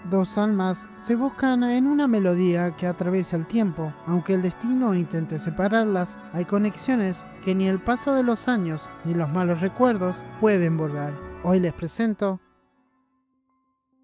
Dos almas se buscan en una melodía que atraviesa el tiempo. Aunque el destino intente separarlas, hay conexiones que ni el paso de los años ni los malos recuerdos pueden borrar. Hoy les presento.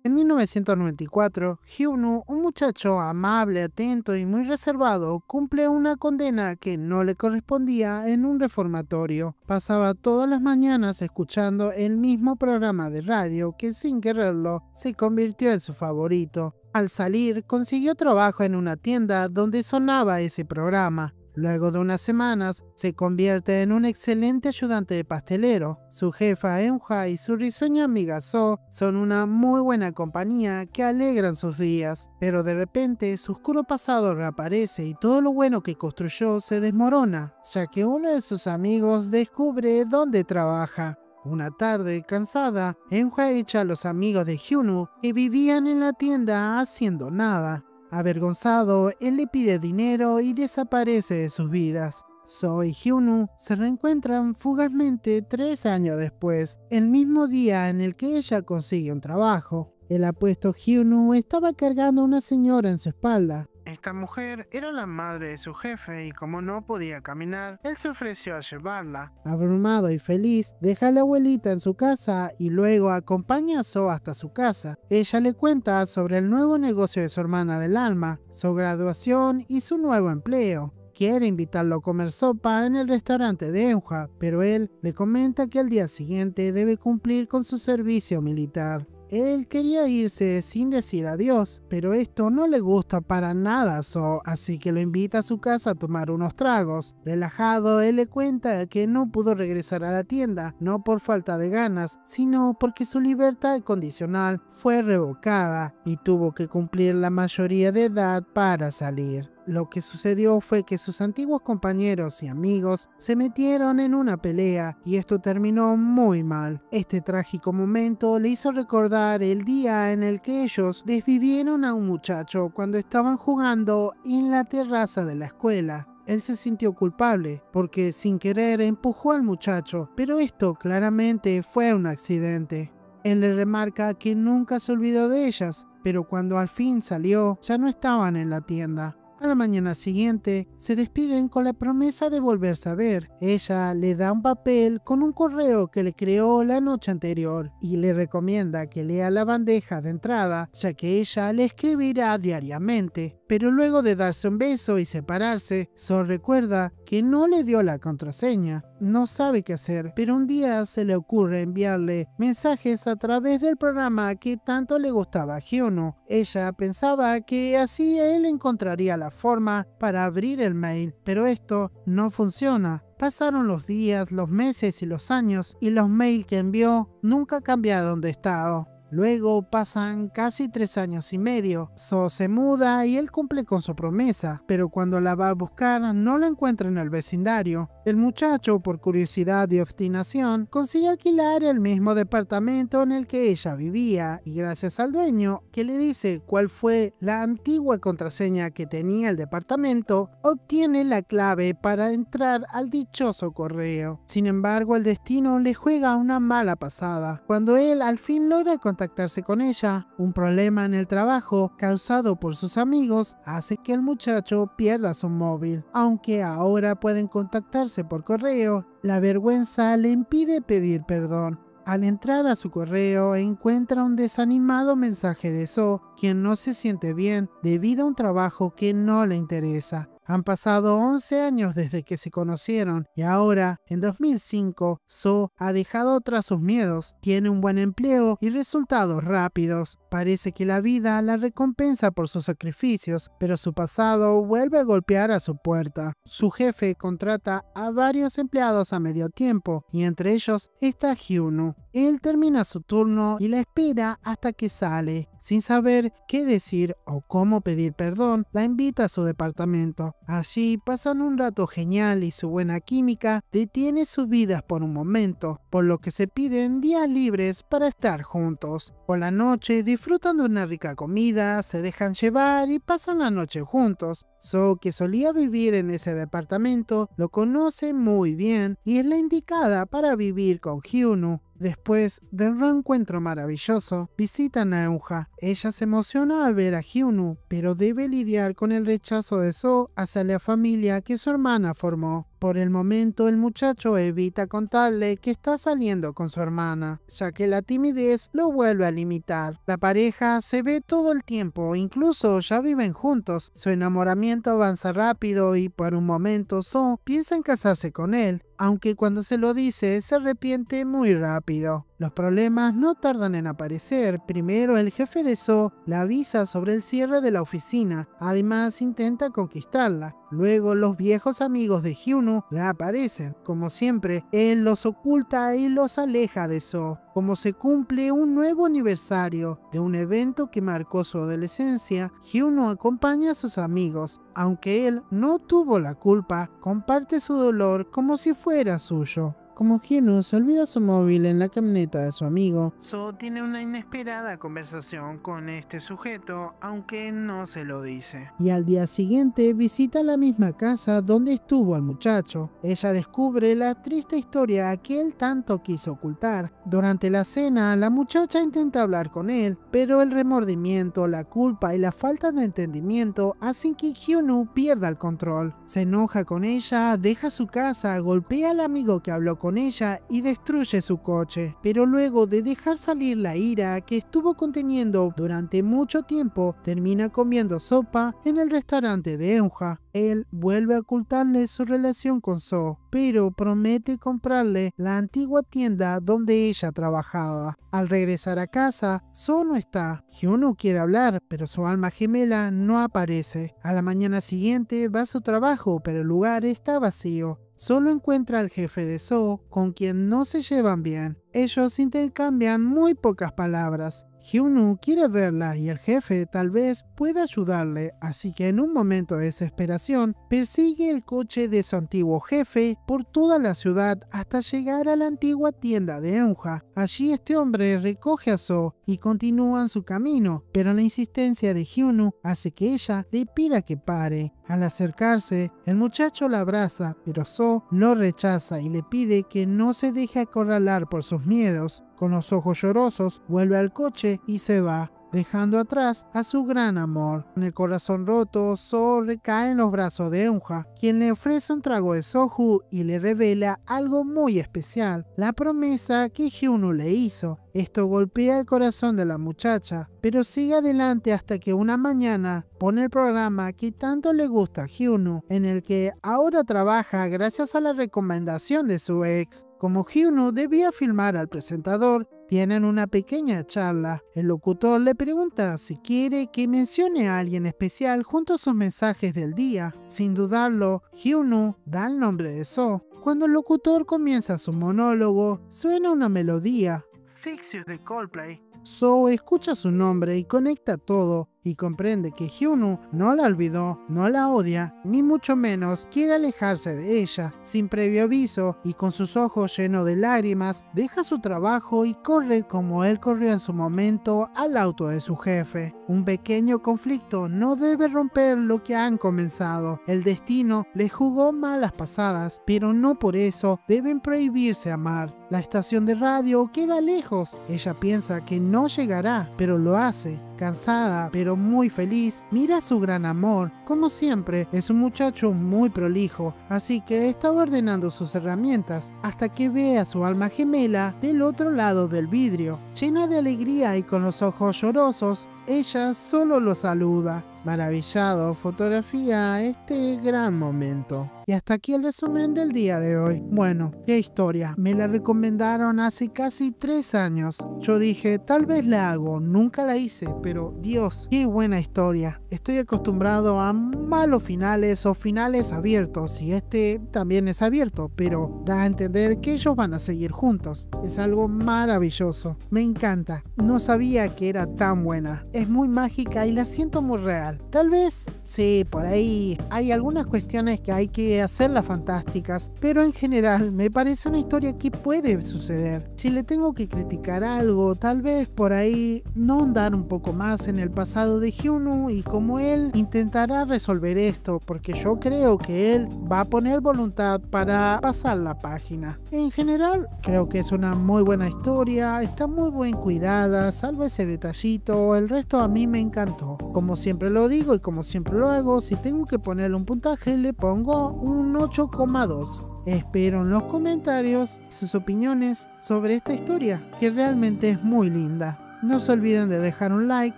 En 1994, Hyunwoo, un muchacho amable, atento y muy reservado, cumple una condena que no le correspondía en un reformatorio. Pasaba todas las mañanas escuchando el mismo programa de radio que, sin quererlo, se convirtió en su favorito. Al salir, consiguió trabajo en una tienda donde sonaba ese programa. Luego de unas semanas, se convierte en un excelente ayudante de pastelero. Su jefa Eunha y su risueña amiga So son una muy buena compañía que alegran sus días. Pero de repente, su oscuro pasado reaparece y todo lo bueno que construyó se desmorona, ya que uno de sus amigos descubre dónde trabaja. Una tarde, cansada, Eunha echa a los amigos de Hyunwoo que vivían en la tienda haciendo nada. Avergonzado, él le pide dinero y desaparece de sus vidas. So y Hyunwoo se reencuentran fugazmente 3 años después, el mismo día en el que ella consigue un trabajo. El apuesto Hyunwoo estaba cargando a una señora en su espalda. Esta mujer era la madre de su jefe y como no podía caminar, él se ofreció a llevarla. Abrumado y feliz, deja a la abuelita en su casa y luego acompaña a So hasta su casa. Ella le cuenta sobre el nuevo negocio de su hermana del alma, su graduación y su nuevo empleo. Quiere invitarlo a comer sopa en el restaurante de Eunha, pero él le comenta que al día siguiente debe cumplir con su servicio militar. Él quería irse sin decir adiós, pero esto no le gusta para nada a So, así que lo invita a su casa a tomar unos tragos. Relajado, él le cuenta que no pudo regresar a la tienda, no por falta de ganas, sino porque su libertad condicional fue revocada y tuvo que cumplir la mayoría de edad para salir. Lo que sucedió fue que sus antiguos compañeros y amigos se metieron en una pelea y esto terminó muy mal. Este trágico momento le hizo recordar el día en el que ellos desvivieron a un muchacho cuando estaban jugando en la terraza de la escuela. Él se sintió culpable porque sin querer empujó al muchacho, pero esto claramente fue un accidente. Él le remarca que nunca se olvidó de ellas, pero cuando al fin salió ya no estaban en la tienda. A la mañana siguiente, se despiden con la promesa de volverse a ver. Ella le da un papel con un correo que le creó la noche anterior y le recomienda que lea la bandeja de entrada, ya que ella le escribirá diariamente. Pero luego de darse un beso y separarse, So recuerda que no le dio la contraseña. No sabe qué hacer, pero un día se le ocurre enviarle mensajes a través del programa que tanto le gustaba a Hyunwoo. Ella pensaba que así él encontraría la forma para abrir el mail, pero esto no funciona. Pasaron los días, los meses y los años, y los mails que envió nunca cambiaron de estado. Luego pasan casi 3 años y medio. So se muda y él cumple con su promesa, pero cuando la va a buscar no la encuentra en el vecindario. El muchacho, por curiosidad y obstinación, consigue alquilar el mismo departamento en el que ella vivía y gracias al dueño, que le dice cuál fue la antigua contraseña que tenía el departamento, obtiene la clave para entrar al dichoso correo. Sin embargo, el destino le juega una mala pasada. Cuando él al fin logra contactarse con ella, un problema en el trabajo causado por sus amigos hace que el muchacho pierda su móvil. Aunque ahora pueden contactarse por correo, la vergüenza le impide pedir perdón. Al entrar a su correo encuentra un desanimado mensaje de So, quien no se siente bien debido a un trabajo que no le interesa. Han pasado 11 años desde que se conocieron y ahora, en 2005, So ha dejado atrás sus miedos, tiene un buen empleo y resultados rápidos. Parece que la vida la recompensa por sus sacrificios, pero su pasado vuelve a golpear a su puerta. Su jefe contrata a varios empleados a medio tiempo y entre ellos está Hyunwoo. Él termina su turno y la espera hasta que sale. Sin saber qué decir o cómo pedir perdón, la invita a su departamento. Allí pasan un rato genial y su buena química detiene sus vidas por un momento, por lo que se piden días libres para estar juntos. Por la noche disfrutan de una rica comida, se dejan llevar y pasan la noche juntos. So, que solía vivir en ese departamento, lo conoce muy bien y es la indicada para vivir con Hyunwoo. Después del reencuentro maravilloso, visitan a Eunja. Ella se emociona al ver a Hyunwoo, pero debe lidiar con el rechazo de Seo hacia la familia que su hermana formó. Por el momento, el muchacho evita contarle que está saliendo con su hermana, ya que la timidez lo vuelve a limitar. La pareja se ve todo el tiempo, incluso ya viven juntos. Su enamoramiento avanza rápido y por un momento Seo piensa en casarse con él, aunque cuando se lo dice se arrepiente muy rápido. Los problemas no tardan en aparecer. Primero, el jefe de Seo le avisa sobre el cierre de la oficina. Además, intenta conquistarla. Luego, los viejos amigos de Hyunwoo reaparecen. Como siempre, él los oculta y los aleja de Seo. Como se cumple un nuevo aniversario de un evento que marcó su adolescencia, Hyunwoo acompaña a sus amigos. Aunque él no tuvo la culpa, comparte su dolor como si fuera suyo. Como Hyunwoo se olvida su móvil en la camioneta de su amigo, Seo tiene una inesperada conversación con este sujeto, aunque no se lo dice. Y al día siguiente visita la misma casa donde estuvo el muchacho. Ella descubre la triste historia que él tanto quiso ocultar. Durante la cena, la muchacha intenta hablar con él, pero el remordimiento, la culpa y la falta de entendimiento hacen que Hyunwoo pierda el control. Se enoja con ella, deja su casa, golpea al amigo que habló con ella y destruye su coche. Pero luego de dejar salir la ira que estuvo conteniendo durante mucho tiempo, termina comiendo sopa en el restaurante de Eunja. Él vuelve a ocultarle su relación con Seo, pero promete comprarle la antigua tienda donde ella trabajaba. Al regresar a casa, Seo no está. Hyunwoo quiere hablar, pero su alma gemela no aparece. A la mañana siguiente va a su trabajo, pero el lugar está vacío. Solo encuentra al jefe de Seo, con quien no se llevan bien. Ellos intercambian muy pocas palabras. Hyunwoo quiere verla y el jefe tal vez pueda ayudarle, así que en un momento de desesperación persigue el coche de su antiguo jefe por toda la ciudad hasta llegar a la antigua tienda de Eunja. Allí este hombre recoge a Seo y continúan su camino, pero la insistencia de Hyunwoo hace que ella le pida que pare. Al acercarse, el muchacho la abraza, pero Seo lo rechaza y le pide que no se deje acorralar por sus miedos. Con los ojos llorosos, vuelve al coche y se va, dejando atrás a su gran amor. Con el corazón roto, Seo recae en los brazos de Eunja, quien le ofrece un trago de soju y le revela algo muy especial, la promesa que Hyunwoo le hizo. Esto golpea el corazón de la muchacha, pero sigue adelante hasta que una mañana pone el programa que tanto le gusta a Hyunwoo, en el que ahora trabaja gracias a la recomendación de su ex. Como Hyunwoo debía filmar al presentador, tienen una pequeña charla. El locutor le pregunta si quiere que mencione a alguien especial junto a sus mensajes del día. Sin dudarlo, Hyunwoo da el nombre de Seo. Cuando el locutor comienza su monólogo, suena una melodía. Fix You de Coldplay. Seo escucha su nombre y conecta todo, y comprende que Hyunwoo no la olvidó, no la odia, ni mucho menos quiere alejarse de ella. Sin previo aviso y con sus ojos llenos de lágrimas, deja su trabajo y corre como él corrió en su momento al auto de su jefe. Un pequeño conflicto no debe romper lo que han comenzado. El destino les jugó malas pasadas, pero no por eso deben prohibirse amar. La estación de radio queda lejos. Ella piensa que no llegará, pero lo hace. Cansada, pero muy feliz, mira a su gran amor. Como siempre, es un muchacho muy prolijo, así que estaba ordenando sus herramientas, hasta que ve a su alma gemela del otro lado del vidrio. Llena de alegría y con los ojos llorosos, ella solo lo saluda. Maravillado, fotografía este gran momento. Y hasta aquí el resumen del día de hoy. Bueno, qué historia. Me la recomendaron hace casi 3 años. Yo dije, tal vez la hago. Nunca la hice, pero Dios, qué buena historia. Estoy acostumbrado a malos finales o finales abiertos. Y este también es abierto, pero da a entender que ellos van a seguir juntos. Es algo maravilloso. Me encanta. No sabía que era tan buena. es muy mágica y la siento muy real. Tal vez, sí, por ahí hay algunas cuestiones que hay que hacerlas fantásticas, pero en general me parece una historia que puede suceder. Si le tengo que criticar algo, tal vez por ahí no ahondar un poco más en el pasado de Hyunwoo y cómo él intentará resolver esto, porque yo creo que él va a poner voluntad para pasar la página. En general, creo que es una muy buena historia, está muy bien cuidada, salvo ese detallito, el resto a mí me encantó. Como siempre lo digo y como siempre lo hago, si tengo que ponerle un puntaje le pongo un 8,2. Espero en los comentarios sus opiniones sobre esta historia, que realmente es muy linda. No se olviden de dejar un like,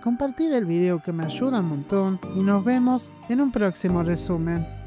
compartir el video que me ayuda un montón y nos vemos en un próximo resumen.